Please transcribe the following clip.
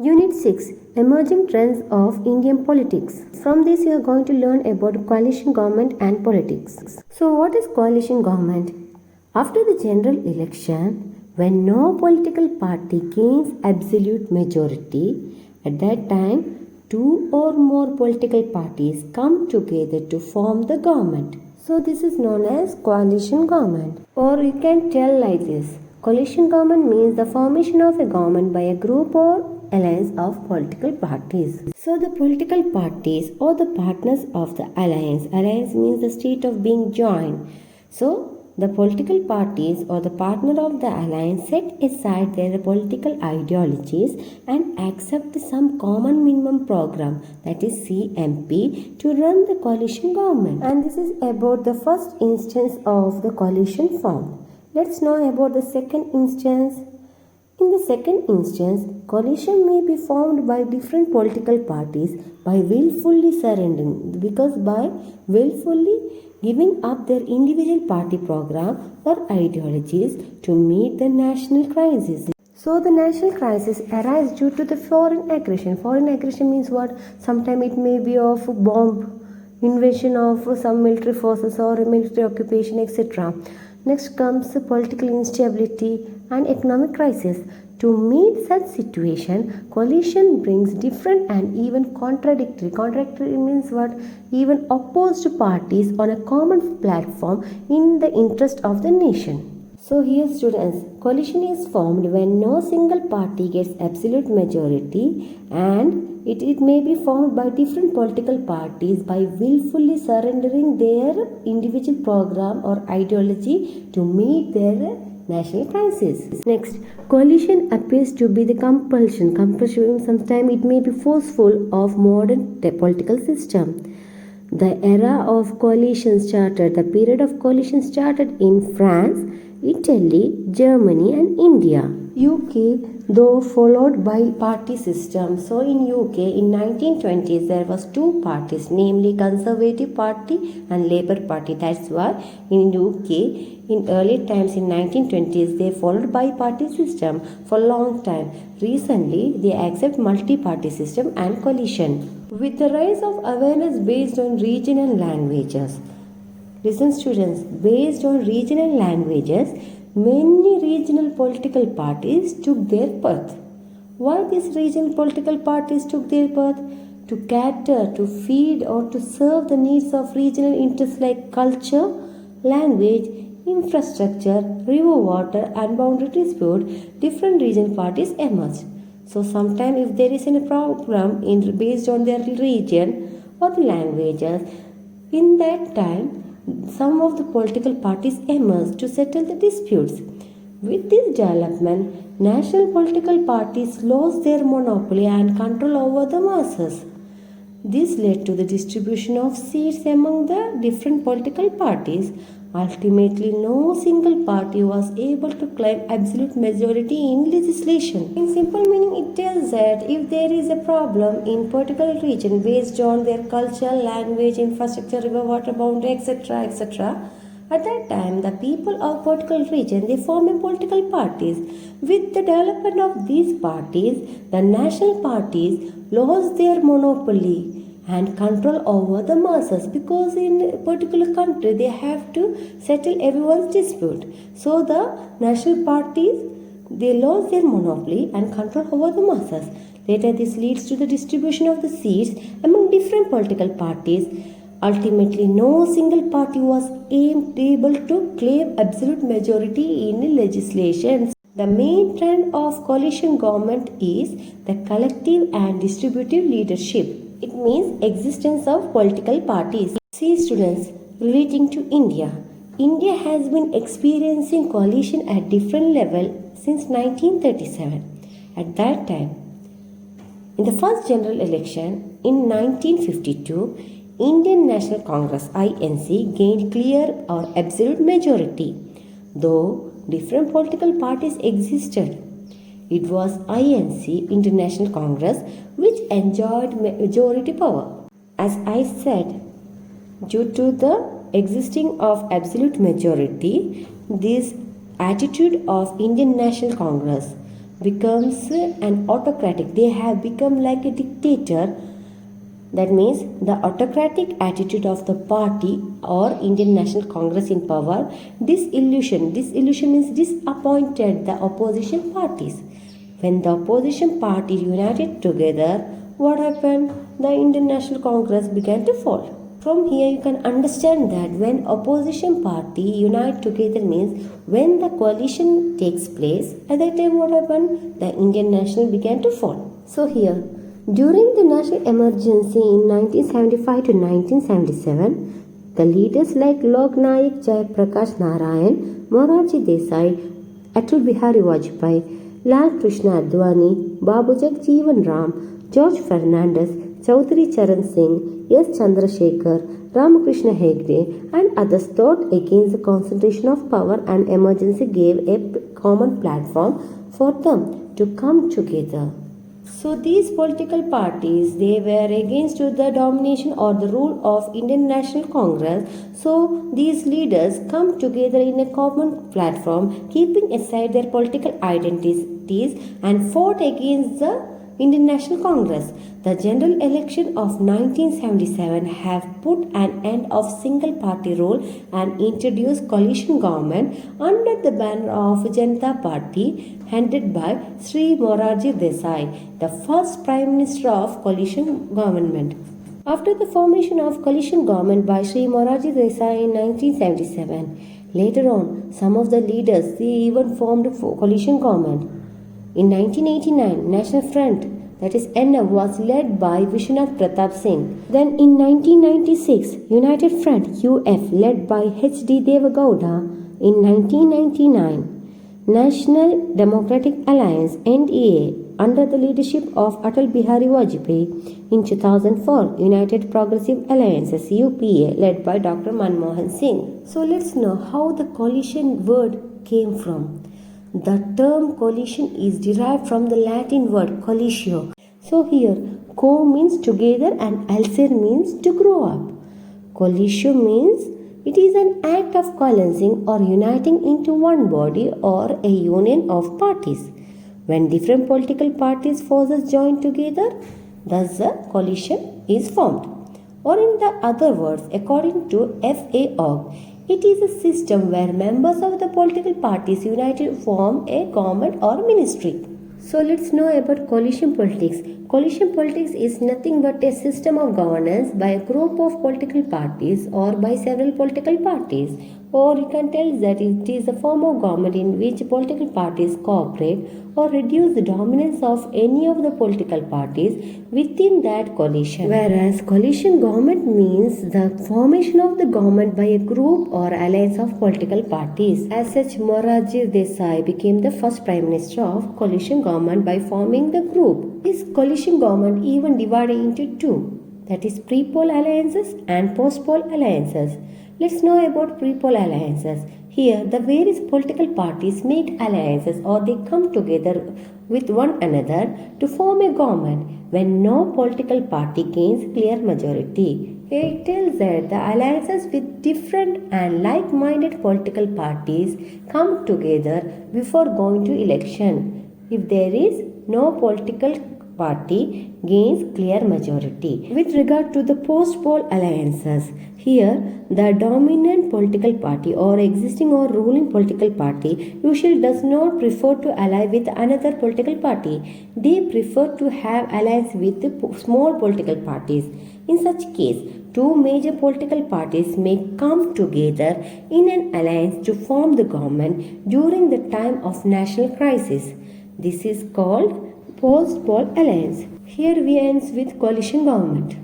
Unit 6 Emerging Trends of Indian Politics. From this, you are going to learn about coalition government and politics. So, what is coalition government? After the general election, when no political party gains absolute majority, at that time, two or more political parties come together to form the government. So, this is known as coalition government. Or you can tell like this. Coalition government means the formation of a government by a group or alliance of political parties. So the political parties or the partners of the alliance means the state of being joined. So the political parties or the partner of the alliance set aside their political ideologies and accept some common minimum program, that is CMP, to run the coalition government. And this is about the first instance of the coalition form. Let's know about the second instance. In the second instance, coalition may be formed by different political parties by willfully surrendering, because by willfully giving up their individual party program or ideologies to meet the national crisis. So the national crisis arises due to the foreign aggression. Foreign aggression means what? Sometimes it may be of bomb invasion of some military forces or military occupation, etc. Next comes political instability and economic crisis. To meet such situation, coalition brings different and even contradictory. Contradictory means what? Even opposed parties on a common platform in the interest of the nation. So here students, coalition is formed when no single party gets absolute majority, and it may be formed by different political parties by willfully surrendering their individual program or ideology to meet their national crisis. Next, coalition appears to be the compulsion. Compulsion, sometimes it may be forceful of modern political system. The era of coalition started, the period of coalition started in France, Italy, Germany and India. UK though followed by party system. So in UK in 1920s there was two parties, namely Conservative Party and Labour Party. That's why in UK in early times in 1920s they followed bi-party system for a long time. Recently they accept multi-party system and coalition. With the rise of awareness based on regional languages. Listen students, based on regional languages, many regional political parties took their birth. Why these regional political parties took their birth? To cater, to feed or to serve the needs of regional interests like culture, language, infrastructure, river water and boundary dispute, different regional parties emerged. So sometimes if there is a problem based on their region or the languages, in that time some of the political parties emerged to settle the disputes. With this development, national political parties lost their monopoly and control over the masses. This led to the distribution of seats among the different political parties. Ultimately, no single party was able to claim absolute majority in legislation. In simple meaning, it tells that if there is a problem in particular region based on their culture, language, infrastructure, river, water, boundary, etc., at that time, the people of particular region, they form a political parties. With the development of these parties, the national parties lost their monopoly and control over the masses, because in a particular country they have to settle everyone's dispute. So the national parties, they lost their monopoly and control over the masses. Later this leads to the distribution of the seats among different political parties. Ultimately no single party was able to claim absolute majority in legislation. The main trend of coalition government is the collective and distributive leadership. It means existence of political parties. See students, relating to India. India has been experiencing coalition at different levels since 1937. At that time, in the first general election in 1952, Indian National Congress INC gained clear or absolute majority. Though different political parties existed, it was INC, International Congress, which enjoyed majority power. As I said, due to the existing of absolute majority, this attitude of Indian National Congress becomes an autocratic. They have become like a dictator. That means the autocratic attitude of the party or Indian National Congress in power, disillusion means disappointed the opposition parties. When the opposition party united together, what happened? The Indian National Congress began to fall. From here you can understand that when opposition party unite together means when the coalition takes place, at that time what happened? The Indian National began to fall. So here, during the national emergency in 1975 to 1977, the leaders like Lok Nayak Jayaprakash Narayan, Morarji Desai, Atal Bihari Vajpayee, Lal Krishna Advani, Babu Jagjeevan Ram, George Fernandez, Chaudhary Charan Singh, S. Chandrasekhar, Ramakrishna Hegde and others thought against the concentration of power and emergency gave a common platform for them to come together. So these political parties, they were against the domination or the rule of Indian National Congress. So these leaders come together in a common platform, keeping aside their political identities and fought against the Indian National Congress. The general election of 1977 have put an end of single party rule and introduced coalition government under the banner of Janata Party headed by Sri Morarji Desai, the first Prime Minister of coalition government. After the formation of coalition government by Sri Morarji Desai in 1977, later on some of the leaders they even formed a coalition government. In 1989, National Front, that is NF, was led by Vishwanath Pratap Singh. Then in 1996, United Front UF led by H.D. Devagowda. In 1999, National Democratic Alliance NDA under the leadership of Atal Bihari Vajpayee. In 2004, United Progressive Alliances UPA led by Dr. Manmohan Singh. So let's know how the coalition word came from. The term coalition is derived from the Latin word coalitio. So here, co means together and alcer means to grow up. Coalitio means it is an act of coalescing or uniting into one body or a union of parties. When different political parties forces join together, thus a coalition is formed. Or in the other words, according to F.A. Ogg, it is a system where members of the political parties united form a government or ministry. So let's know about coalition politics. Coalition politics is nothing but a system of governance by a group of political parties or by several political parties. Or you can tell that it is a form of government in which political parties cooperate or reduce the dominance of any of the political parties within that coalition. Whereas coalition government means the formation of the government by a group or alliance of political parties. As such, Morarji Desai became the first Prime Minister of coalition government by forming the group. This coalition government even divided into two, that is pre-poll alliances and post-poll alliances. Let's know about pre-poll alliances. Here, the various political parties make alliances or they come together with one another to form a government when no political party gains clear majority. It tells that the alliances with different and like-minded political parties come together before going to election. If there is no political party gains clear majority. With regard to the post-poll alliances, here the dominant political party or existing or ruling political party usually does not prefer to ally with another political party. They prefer to have alliance with the small political parties. In such case, two major political parties may come together in an alliance to form the government during the time of national crisis. This is called post-poll alliance. Here we ends with coalition government.